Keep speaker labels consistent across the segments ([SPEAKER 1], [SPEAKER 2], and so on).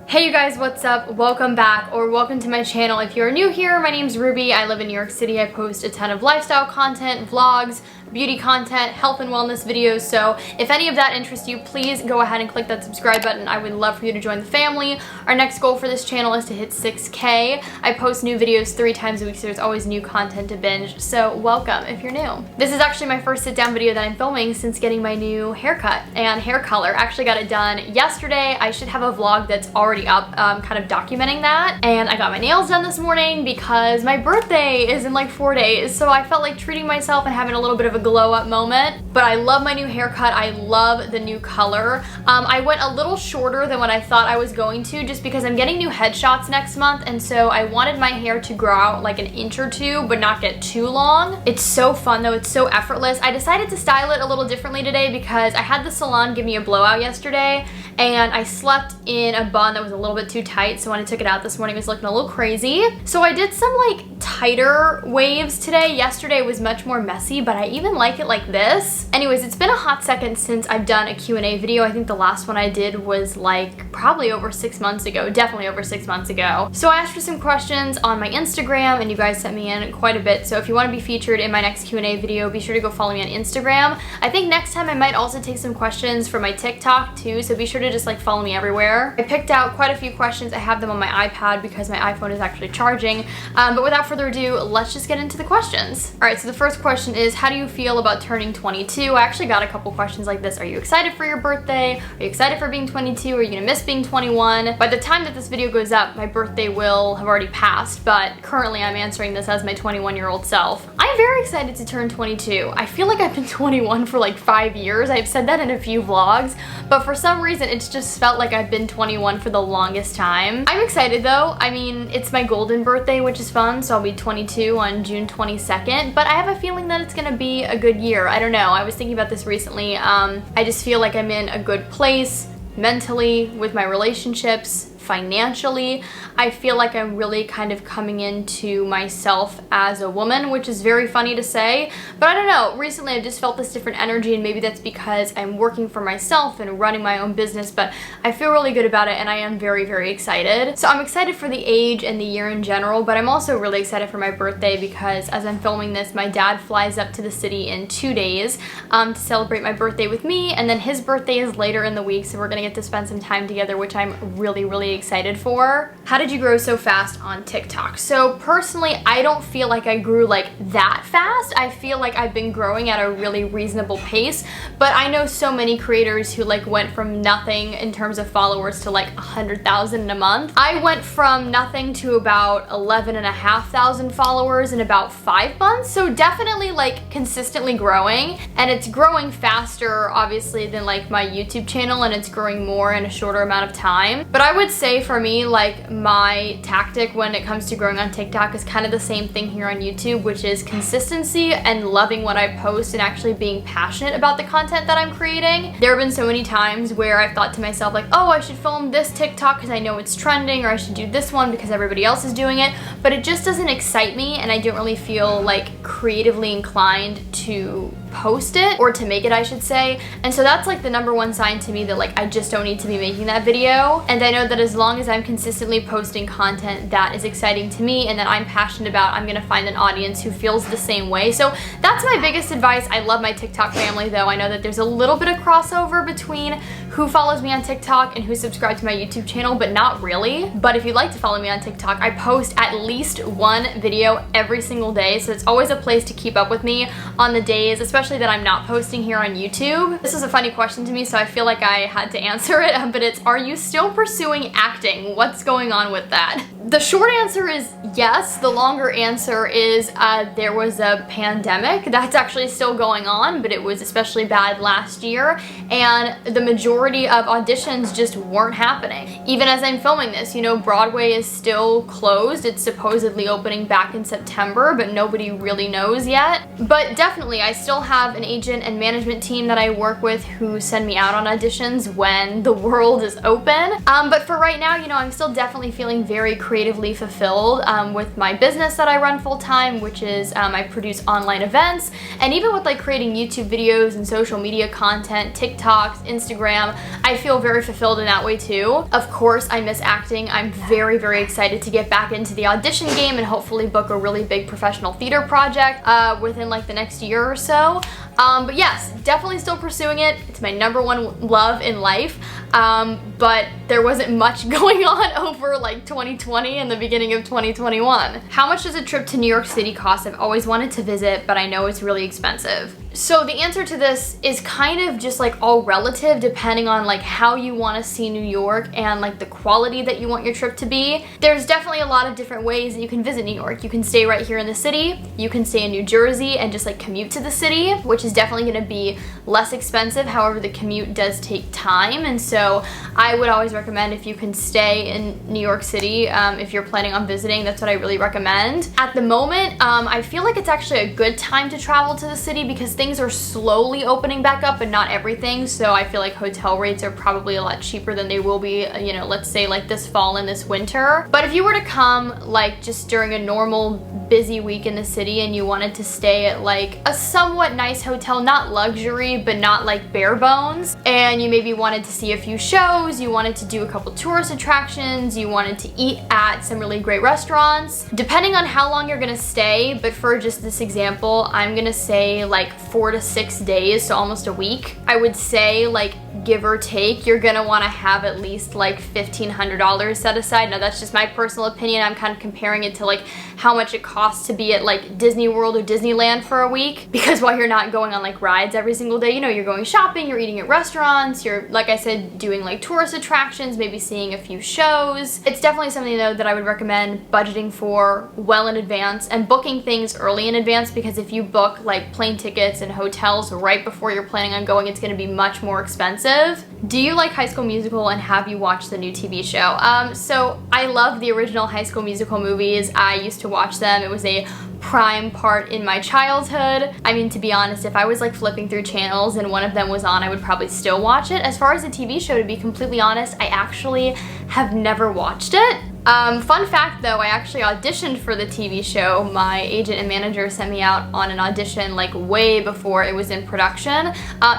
[SPEAKER 1] Hey you guys, what's up? Welcome back, or welcome to my channel. If you're new here, my name's Ruby. I live in New York City. I post a ton of lifestyle content, vlogs, beauty content, health and wellness videos, so if any of that interests you, please go ahead and click that subscribe button. I would love for you to join the family. Our next goal for this channel is to hit 6K. I post new videos 3 times a week, so there's always new content to binge, so welcome if you're new. This is actually my first sit-down video that I'm filming since getting my new haircut and hair color. Actually got it done yesterday. I should have a vlog that's already up kind of documenting that, and I got my nails done this morning because my birthday is in like 4 days, so I felt like treating myself and having a little bit of a glow up moment. But I love my new haircut. I love the new color. I went a little shorter than what I thought I was going to, just because I'm getting new headshots next month, and so I wanted my hair to grow out like an inch or two but not get too long. It's so fun though, it's so effortless. I decided to style it a little differently today because I had the salon give me a blowout yesterday and I slept in a bun that was a little bit too tight, so when I took it out this morning it was looking a little crazy. So I did some like tighter waves today. Yesterday was much more messy, but I even like it like this. Anyways, it's been a hot second since I've done a Q&A video. I think the last one I did was like probably over 6 months ago, definitely over 6 months ago. So I asked for some questions on my Instagram and you guys sent me in quite a bit, so if you want to be featured in my next Q&A video, be sure to go follow me on Instagram. I think next time I might also take some questions from my TikTok too, so be sure to just like follow me everywhere. I picked out quite a few questions. I have them on my iPad because my iPhone is actually charging, but without further ado, let's just get into the questions. All right, so the first question is, how do you feel about turning 22? I actually got a couple questions like this. Are you excited for your birthday? Are you excited for being 22? Are you gonna miss being 21? By the time that this video goes up, my birthday will have already passed, but currently I'm answering this as my 21-year-old self. I'm very excited to turn 22. I feel like I've been 21 for like 5 years. I've said that in a few vlogs, but for some reason it's just felt like I've been 21 for the longest time. I'm excited though. I mean, it's my golden birthday, which is fun, so I'll be 22 on June 22nd, but I have a feeling that it's gonna be a good year. I don't know, I was thinking about this recently. I just feel like I'm in a good place mentally, with my relationships, financially. I feel like I'm really kind of coming into myself as a woman, which is very funny to say, but I don't know, recently I've just felt this different energy, and maybe that's because I'm working for myself and running my own business, but I feel really good about it and I am very, very excited. So I'm excited for the age and the year in general, but I'm also really excited for my birthday because as I'm filming this, my dad flies up to the city in 2 days to celebrate my birthday with me, and then his birthday is later in the week, so we're gonna get to spend some time together, which I'm really, really excited for. How did you grow so fast on TikTok? So personally, I don't feel like I grew like that fast. I feel like I've been growing at a really reasonable pace, but I know so many creators who like went from nothing in terms of followers to like 100,000 in a month. I went from nothing to about 11,500 followers in about 5 months, so definitely like consistently growing, and it's growing faster obviously than like my YouTube channel, and it's growing more in a shorter amount of time. But I would say for me, like my tactic when it comes to growing on TikTok is kind of the same thing here on YouTube, which is consistency and loving what I post and actually being passionate about the content that I'm creating. There have been so many times where I've thought to myself like, oh, I should film this TikTok because I know it's trending, or I should do this one because everybody else is doing it, but it just doesn't excite me and I don't really feel like creatively inclined to post it, or to make it I should say. And so that's like the #1 sign to me that like I just don't need to be making that video. And I know that as long as I'm consistently posting content that is exciting to me and that I'm passionate about, I'm gonna find an audience who feels the same way. So that's my biggest advice. I love my TikTok family though. I know that there's a little bit of crossover between who follows me on TikTok and who subscribed to my YouTube channel, but not really. But if you'd like to follow me on TikTok, I post at least 1 video every single day, so it's always a place to keep up with me on the days, especially that I'm not posting here on YouTube. This is a funny question to me, so I feel like I had to answer it, but it's, are you still pursuing acting? What's going on with that? The short answer is yes. The longer answer is there was a pandemic. That's actually still going on, but it was especially bad last year, and the majority of auditions just weren't happening. Even as I'm filming this, you know, Broadway is still closed. It's supposedly opening back in September, but nobody really knows yet. But definitely, I still have an agent and management team that I work with who send me out on auditions when the world is open. But for right now, you know, I'm still definitely feeling very creatively fulfilled with my business that I run full-time, which is I produce online events, and even with like creating YouTube videos and social media content, TikToks, Instagram, I feel very fulfilled in that way too. Of course, I miss acting. I'm very, very excited to get back into the audition game and hopefully book a really big professional theater project within like the next year or so. But yes, definitely still pursuing it. It's my #1 love in life. But there wasn't much going on over like 2020 and the beginning of 2021. How much does a trip to New York City cost? I've always wanted to visit, but I know it's really expensive. So the answer to this is kind of just like all relative depending on like how you want to see New York and like the quality that you want your trip to be. There's definitely a lot of different ways that you can visit New York. You can stay right here in the city, you can stay in New Jersey and just like commute to the city, which is definitely going to be less expensive. However, the commute does take time, and so I would always recommend if you can stay in New York City, if you're planning on visiting, that's what I really recommend. At the moment, I feel like it's actually a good time to travel to the city because things are slowly opening back up, but not everything. So I feel like hotel rates are probably a lot cheaper than they will be, you know, let's say like this fall and this winter. But if you were to come like just during a normal busy week in the city and you wanted to stay at like a somewhat nice hotel, not luxury, but not like bare bones, and you maybe wanted to see a few shows, you wanted to do a couple tourist attractions, you wanted to eat at some really great restaurants, depending on how long you're gonna stay, but for just this example, I'm gonna say like 4 to 6 days, so almost a week. I would say like give or take, you're gonna wanna have at least like $1,500 set aside. Now that's just my personal opinion. I'm kind of comparing it to like how much it costs to be at like Disney World or Disneyland for a week, because while you're not going on like rides every single day, you know, you're going shopping, you're eating at restaurants, you're, like I said, doing like tourist attractions, maybe seeing a few shows. It's definitely something though that I would recommend budgeting for well in advance and booking things early in advance, because if you book like plane tickets and hotels right before you're planning on going, it's gonna be much more expensive. Do you like High School Musical and have you watched the new TV show? So I love the original High School Musical movies. I used to watch them. It was a prime part in my childhood. I mean, to be honest, if I was like flipping through channels and one of them was on, I would probably still watch it. As far as the TV show, to be completely honest, I actually have never watched it. Fun fact though, I actually auditioned for the TV show. My agent and manager sent me out on an audition like way before it was in production.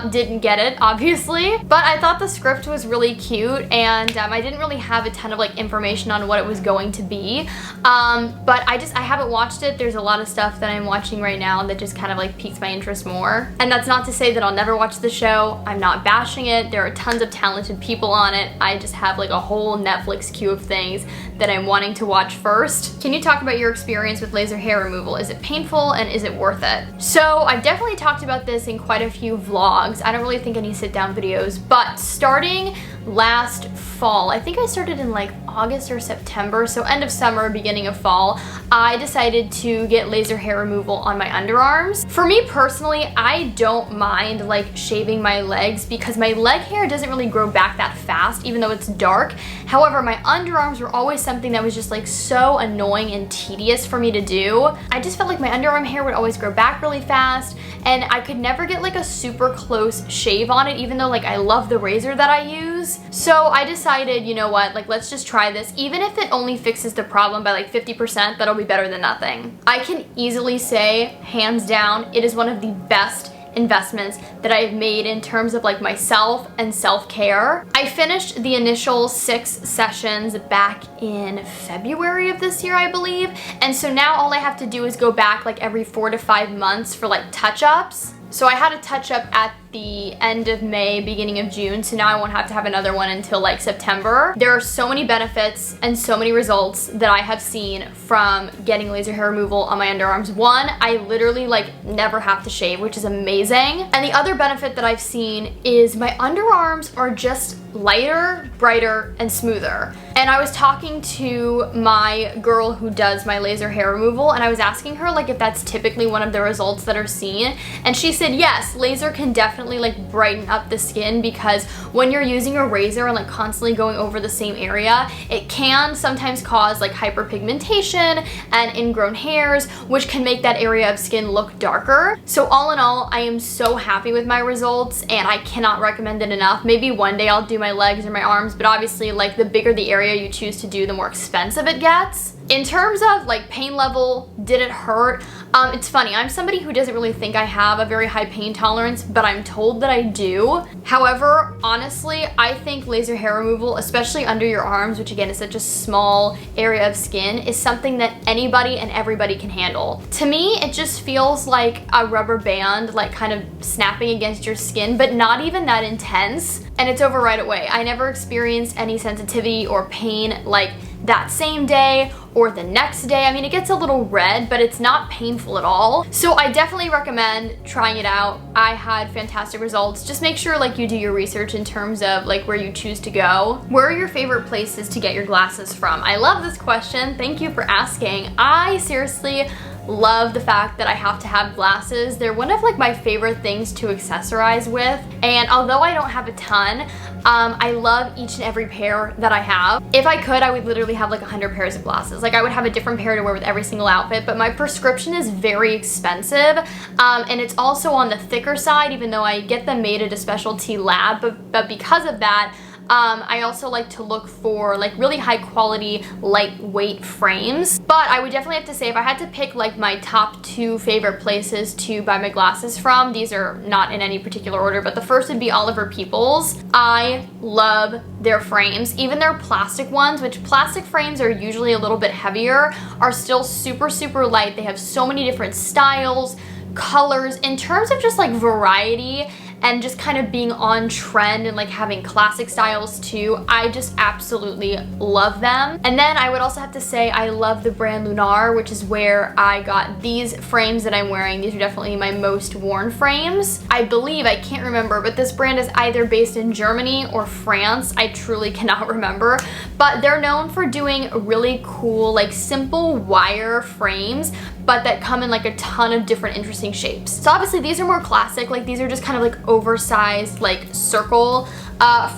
[SPEAKER 1] Didn't get it, obviously, but I thought the script was really cute, and I didn't really have a ton of like information on what it was going to be. But I haven't watched it. There's a lot of stuff that I'm watching right now that just kind of like piques my interest more. And that's not to say that I'll never watch the show. I'm not bashing it. There are tons of talented people on it. I just have like a whole Netflix queue of things that I'm wanting to watch first. Can you talk about your experience with laser hair removal? Is it painful and is it worth it? So I've definitely talked about this in quite a few vlogs. I don't really think any sit down videos, but starting last fall, I think I started in like August or September, so end of summer, beginning of fall, I decided to get laser hair removal on my underarms. For me personally, I don't mind like shaving my legs because my leg hair doesn't really grow back that fast, even though it's dark. However, my underarms were always something that was just like so annoying and tedious for me to do. I just felt like my underarm hair would always grow back really fast, and I could never get like a super close shave on it, even though like I love the razor that I use. So I decided, you know what, like let's just try this. Even if it only fixes the problem by like 50%, that'll be better than nothing. I can easily say, hands down, it is one of the best investments that I've made in terms of like myself and self-care. I finished the initial 6 sessions back in February of this year, I believe. And so now all I have to do is go back like every 4 to 5 months for like touch-ups. So I had a touch-up at the end of May, beginning of June, so now I won't have to have another one until like September. There are so many benefits and so many results that I have seen from getting laser hair removal on my underarms. One, I literally like never have to shave, which is amazing. And the other benefit that I've seen is my underarms are just lighter, brighter, and smoother. And I was talking to my girl who does my laser hair removal, and I was asking her like if that's typically one of the results that are seen, and she said yes, laser can definitely like brighten up the skin, because when you're using a razor and like constantly going over the same area, it can sometimes cause like hyperpigmentation and ingrown hairs, which can make that area of skin look darker. So all in all, I am so happy with my results, and I cannot recommend it enough. Maybe one day I'll do my legs or my arms, but obviously like the bigger the area you choose to do, the more expensive it gets. In terms of like pain level, did it hurt? It's funny, I'm somebody who doesn't really think I have a very high pain tolerance, but I'm told that I do. However, honestly, I think laser hair removal, especially under your arms, which again is such a small area of skin, is something that anybody and everybody can handle. To me, it just feels like a rubber band, like kind of snapping against your skin, but not even that intense, and it's over right away. I never experienced any sensitivity or pain like that same day or the next day. I mean, it gets a little red, but it's not painful at all. So I definitely recommend trying it out. I had fantastic results. Just make sure like you do your research in terms of like where you choose to go. Where are your favorite places to get your glasses from? I love this question. Thank you for asking. I seriously love the fact that I have to have glasses. They're one of like my favorite things to accessorize with, and although I don't have a ton, I love each and every pair that I have. If I could, I would literally have like 100 pairs of glasses. Like I would have a different pair to wear with every single outfit, but my prescription is very expensive, and it's also on the thicker side, even though I get them made at a specialty lab, but because of that, I also like to look for like really high quality, lightweight frames. But I would definitely have to say, if I had to pick like my top 2 favorite places to buy my glasses from, these are not in any particular order, but the first would be Oliver Peoples. I love their frames. Even their plastic ones, which plastic frames are usually a little bit heavier, are still super, super light. They have so many different styles, colors. In terms of just like variety and just kind of being on trend and like having classic styles too, I just absolutely love them. And then I would also have to say I love the brand Lunar, which is where I got these frames that I'm wearing. These are definitely my most worn frames. I believe, I can't remember, but this brand is either based in Germany or France. I truly cannot remember, but they're known for doing really cool, like simple wire frames, but that come in like a ton of different interesting shapes. So obviously these are more classic, like these are just kind of like oversized like circle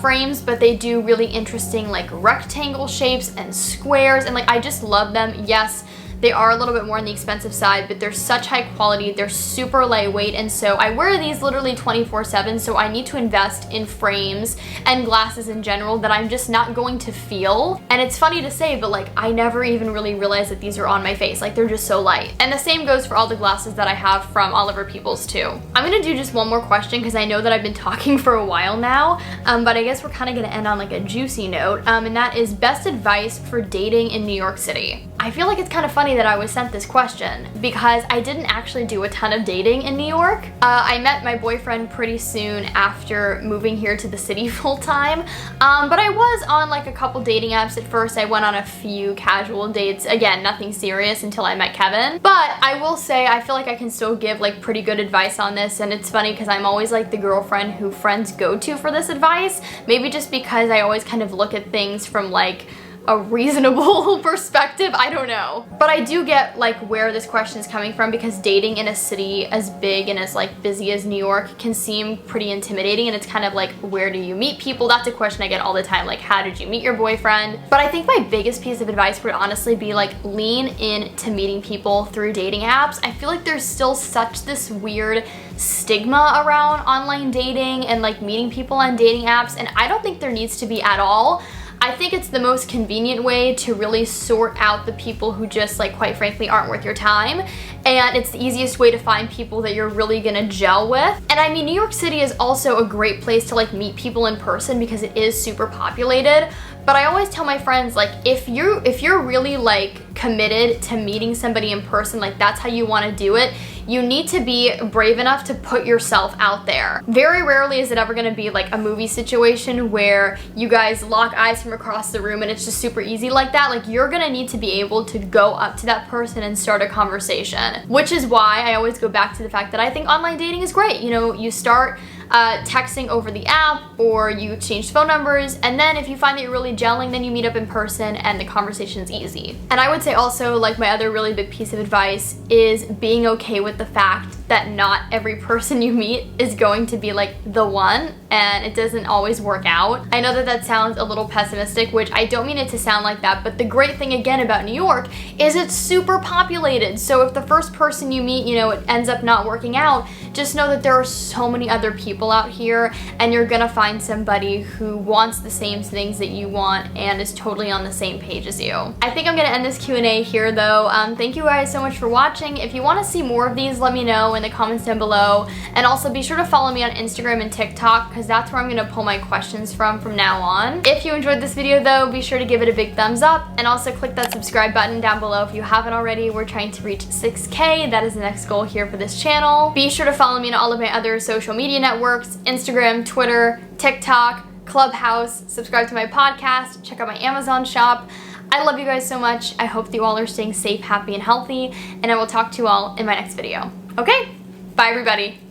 [SPEAKER 1] frames, but they do really interesting like rectangle shapes and squares, and like I just love them. Yes, they are a little bit more on the expensive side, but they're such high quality, they're super lightweight, and so I wear these literally 24/7, so I need to invest in frames and glasses in general that I'm just not going to feel. And it's funny to say, but like I never even really realized that these are on my face, like they're just so light. And the same goes for all the glasses that I have from Oliver Peoples too. I'm gonna do just one more question because I know that I've been talking for a while now, but I guess we're kind of gonna end on like a juicy note, and that is best advice for dating in New York City. I feel like it's kind of funny that I was sent this question because I didn't actually do a ton of dating in New York. I met my boyfriend pretty soon after moving here to the city full time, but I was on like a couple dating apps at first. I went on a few casual dates, again, nothing serious until I met Kevin. But I will say I feel like I can still give like pretty good advice on this, and it's funny because I'm always like the girlfriend who friends go to for this advice, maybe just because I always kind of look at things from like a reasonable perspective, I don't know. But I do get like where this question is coming from, because dating in a city as big and as like busy as New York can seem pretty intimidating, and it's kind of like, where do you meet people? That's a question I get all the time, like how did you meet your boyfriend? But I think my biggest piece of advice would honestly be like lean into meeting people through dating apps. I feel like there's still such this weird stigma around online dating and like meeting people on dating apps, and I don't think there needs to be at all. I think it's the most convenient way to really sort out the people who just like quite frankly aren't worth your time, and it's the easiest way to find people that you're really gonna gel with. And I mean, New York City is also a great place to like meet people in person because it is super populated. But I always tell my friends, like if you're really like committed to meeting somebody in person, like that's how you want to do it, you need to be brave enough to put yourself out there. Very rarely is it ever going to be like a movie situation where you guys lock eyes from across the room and it's just super easy like that. Like you're going to need to be able to go up to that person and start a conversation, which is why I always go back to the fact that I think online dating is great. You know, you start texting over the app, or you exchange phone numbers, and then if you find that you're really gelling, then you meet up in person and the conversation's easy. And I would say also, like my other really big piece of advice is being okay with the fact that not every person you meet is going to be like the one, and it doesn't always work out. I know that that sounds a little pessimistic, which I don't mean it to sound like that, but the great thing again about New York is it's super populated. So if the first person you meet, you know, it ends up not working out, just know that there are so many other people out here, and you're gonna find somebody who wants the same things that you want and is totally on the same page as you. I think I'm gonna end this Q&A here though. Thank you guys so much for watching. If you want to see more of these, let me know in the comments down below, and also be sure to follow me on Instagram and TikTok because that's where I'm gonna pull my questions from now on. If you enjoyed this video though, be sure to give it a big thumbs up, and also click that subscribe button down below if you haven't already. We're trying to reach 6K. That is the next goal here for this channel. Be sure to follow me on all of my other social media networks: Instagram, Twitter, TikTok, Clubhouse. Subscribe to my podcast, check out my Amazon shop. I love you guys so much. I hope that you all are staying safe, happy, and healthy, and I will talk to you all in my next video. Okay? Bye, everybody.